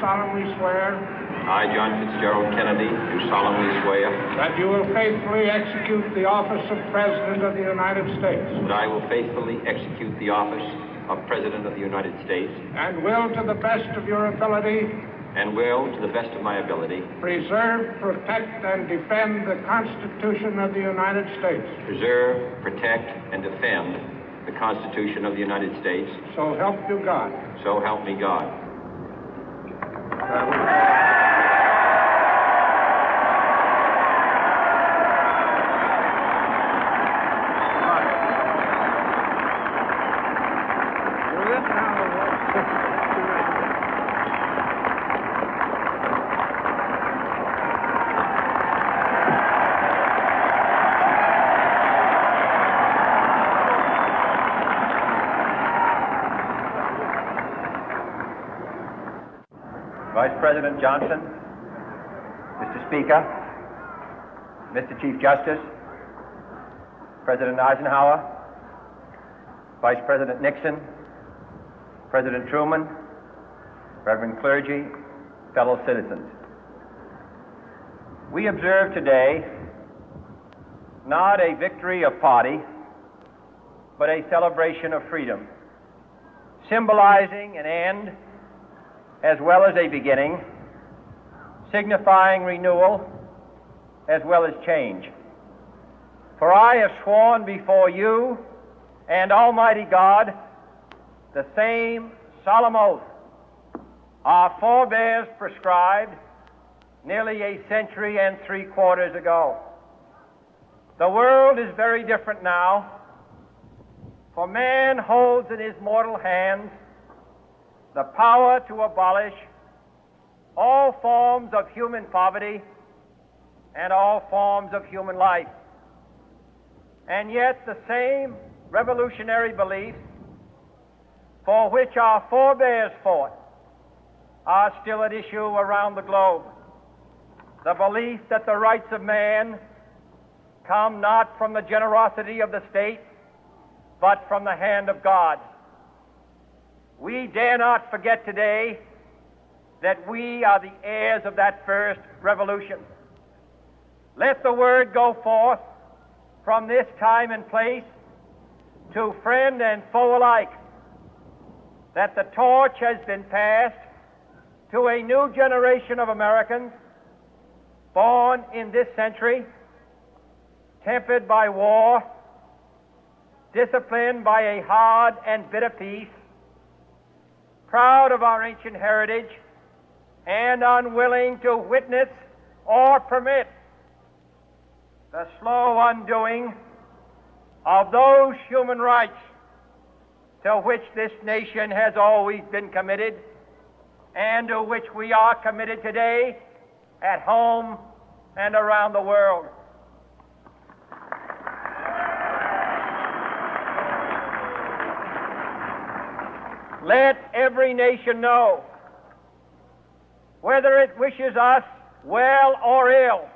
solemnly swear I, John Fitzgerald Kennedy, do solemnly swear that you will faithfully execute the office of President of the United States that I will faithfully execute the office of President of the United States and will, to the best of your ability, and will, to the best of my ability, preserve, protect, and defend the Constitution of the United States. preserve, protect, and defend the Constitution of the United States. So help you God. So help me God. Vice President Johnson, Mr. Speaker, Mr. Chief Justice, President Eisenhower, Vice President Nixon, President Truman, Reverend clergy, fellow citizens. We observe today not a victory of party, but a celebration of freedom, symbolizing an end as well as a beginning, signifying renewal as well as change. For I have sworn before you and Almighty God the same solemn oath our forebears prescribed nearly a century and 3/4 ago. The world is very different now, for man holds in his mortal hands the power to abolish all forms of human poverty and all forms of human life. And yet the same revolutionary beliefs for which our forebears fought are still at issue around the globe. The belief that the rights of man come not from the generosity of the state, but from the hand of God. We dare not forget today that we are the heirs of that first revolution. Let the word go forth from this time and place to friend and foe alike that the torch has been passed to a new generation of Americans born in this century, tempered by war, disciplined by a hard and bitter peace, proud of our ancient heritage, and unwilling to witness or permit the slow undoing of those human rights to which this nation has always been committed and to which we are committed today at home and around the world. Let every nation know, whether it wishes us well or ill,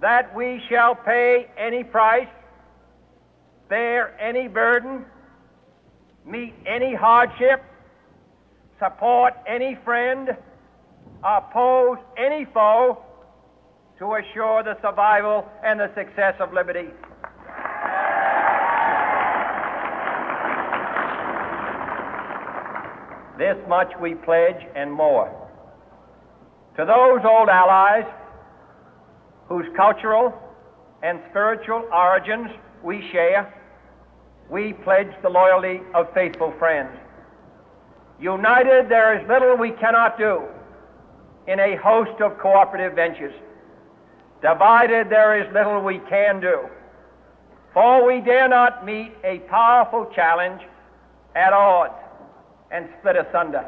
that we shall pay any price, bear any burden, meet any hardship, support any friend, oppose any foe to assure the survival and the success of liberty. This much we pledge and more. To those old allies whose cultural and spiritual origins we share, we pledge the loyalty of faithful friends. United, there is little we cannot do in a host of cooperative ventures. Divided, there is little we can do, for we dare not meet a powerful challenge at odds and split asunder.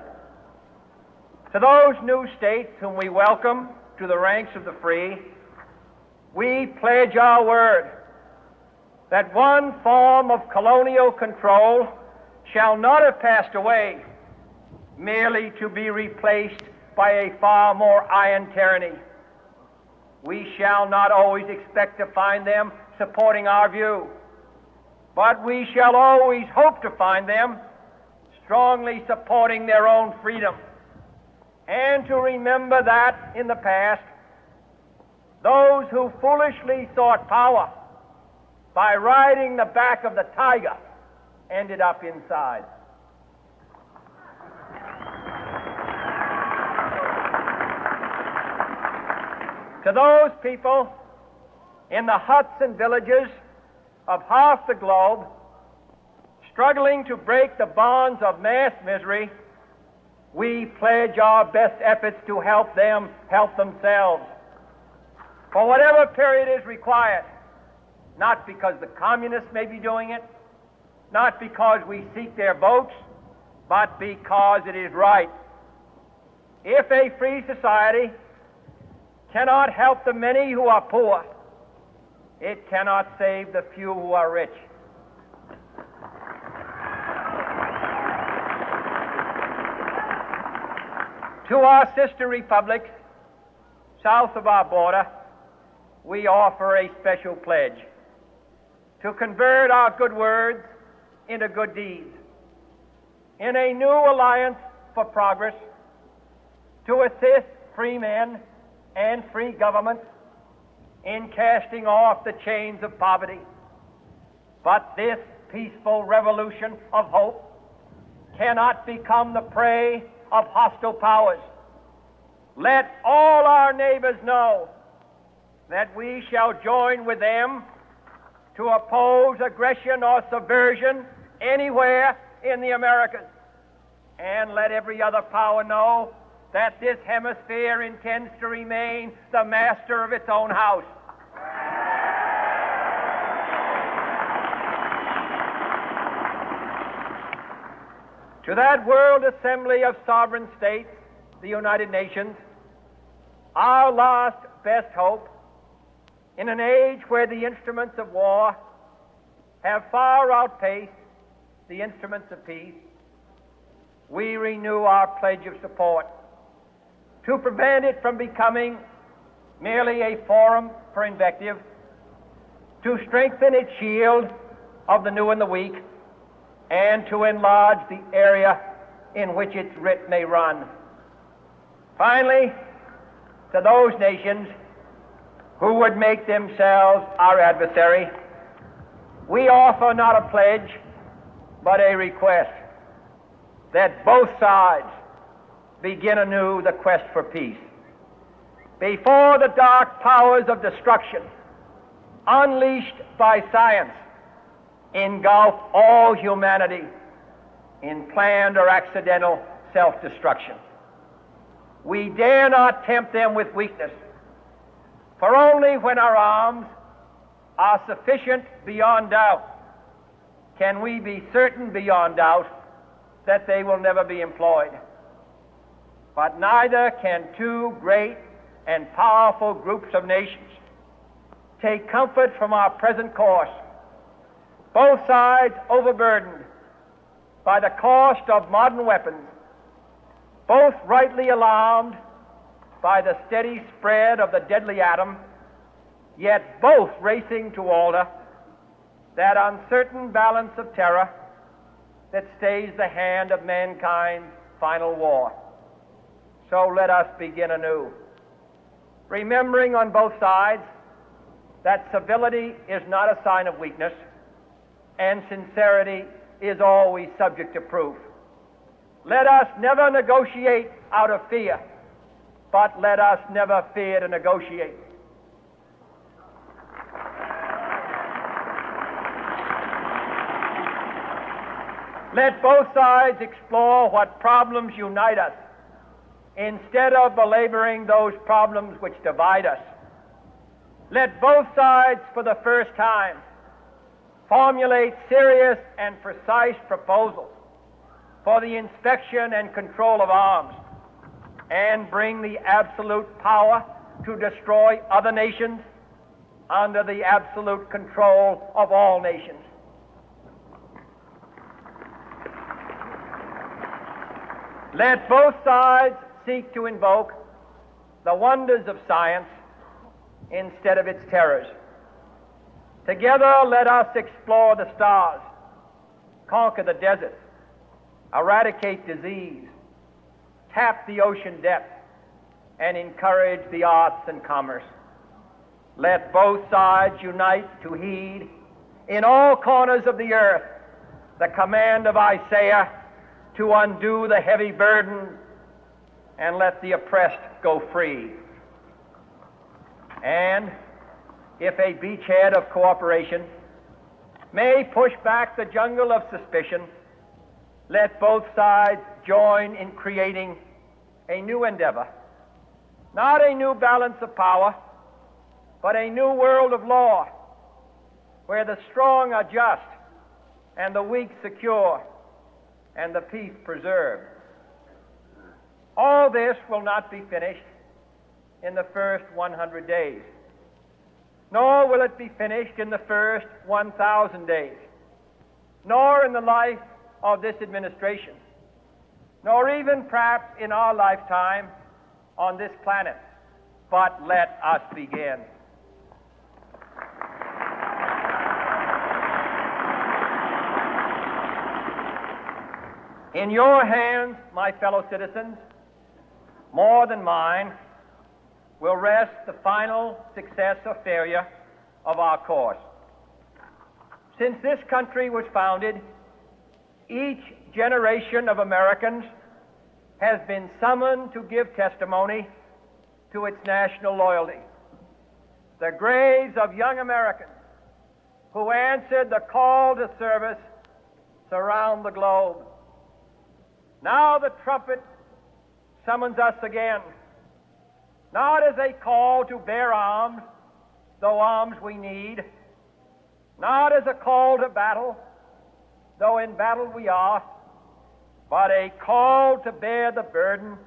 To those new states whom we welcome to the ranks of the free, we pledge our word that one form of colonial control shall not have passed away, merely to be replaced by a far more iron tyranny. We shall not always expect to find them supporting our view, but we shall always hope to find them strongly supporting their own freedom and to remember that in the past, those who foolishly sought power by riding the back of the tiger ended up inside. To those people in the huts and villages of half the globe struggling to break the bonds of mass misery, we pledge our best efforts to help them help themselves for whatever period is required, not because the communists may be doing it, not because we seek their votes, but because it is right. If a free society cannot help the many who are poor, it cannot save the few who are rich. To our sister republics south of our border, we offer a special pledge to convert our good words into good deeds, in a new alliance for progress, to assist free men and free governments in casting off the chains of poverty. But this peaceful revolution of hope cannot become the prey of hostile powers. Let all our neighbors know that we shall join with them to oppose aggression or subversion anywhere in the Americas. And let every other power know that this hemisphere intends to remain the master of its own house. To that World Assembly of Sovereign States, the United Nations, our last best hope, in an age where the instruments of war have far outpaced the instruments of peace, we renew our pledge of support to prevent it from becoming merely a forum for invective, to strengthen its shield of the new and the weak, and to enlarge the area in which its writ may run. Finally, to those nations who would make themselves our adversary, we offer not a pledge, but a request that both sides begin anew the quest for peace. Before the dark powers of destruction, unleashed by science, engulf all humanity in planned or accidental self-destruction, we dare not tempt them with weakness, for only when our arms are sufficient beyond doubt can we be certain beyond doubt that they will never be employed. But neither can two great and powerful groups of nations take comfort from our present course, both sides overburdened by the cost of modern weapons, both rightly alarmed by the steady spread of the deadly atom, yet both racing to alter that uncertain balance of terror that stays the hand of mankind's final war. So let us begin anew, remembering on both sides that civility is not a sign of weakness, and sincerity is always subject to proof. Let us never negotiate out of fear, but let us never fear to negotiate. Let both sides explore what problems unite us, instead of belaboring those problems which divide us. Let both sides, for the first time, formulate serious and precise proposals for the inspection and control of arms, and bring the absolute power to destroy other nations under the absolute control of all nations. Let both sides seek to invoke the wonders of science instead of its terrors. Together, let us explore the stars, conquer the deserts, eradicate disease, tap the ocean depth, and encourage the arts and commerce. Let both sides unite to heed in all corners of the earth the command of Isaiah to undo the heavy burden and let the oppressed go free. And if a beachhead of cooperation may push back the jungle of suspicion, let both sides join in creating a new endeavor, not a new balance of power, but a new world of law, where the strong are just and the weak secure and the peace preserved. All this will not be finished in the first 100 days, nor will it be finished in the first 1,000 days, nor in the life of this administration, nor even perhaps in our lifetime on this planet. But let us begin. In your hands, my fellow citizens, more than mine, will rest the final success or failure of our course. Since this country was founded, each generation of Americans has been summoned to give testimony to its national loyalty. The graves of young Americans who answered the call to service surround the globe. Now the trumpet summons us again, not as a call to bear arms, though arms we need, not as a call to battle, though in battle we are, but a call to bear the burden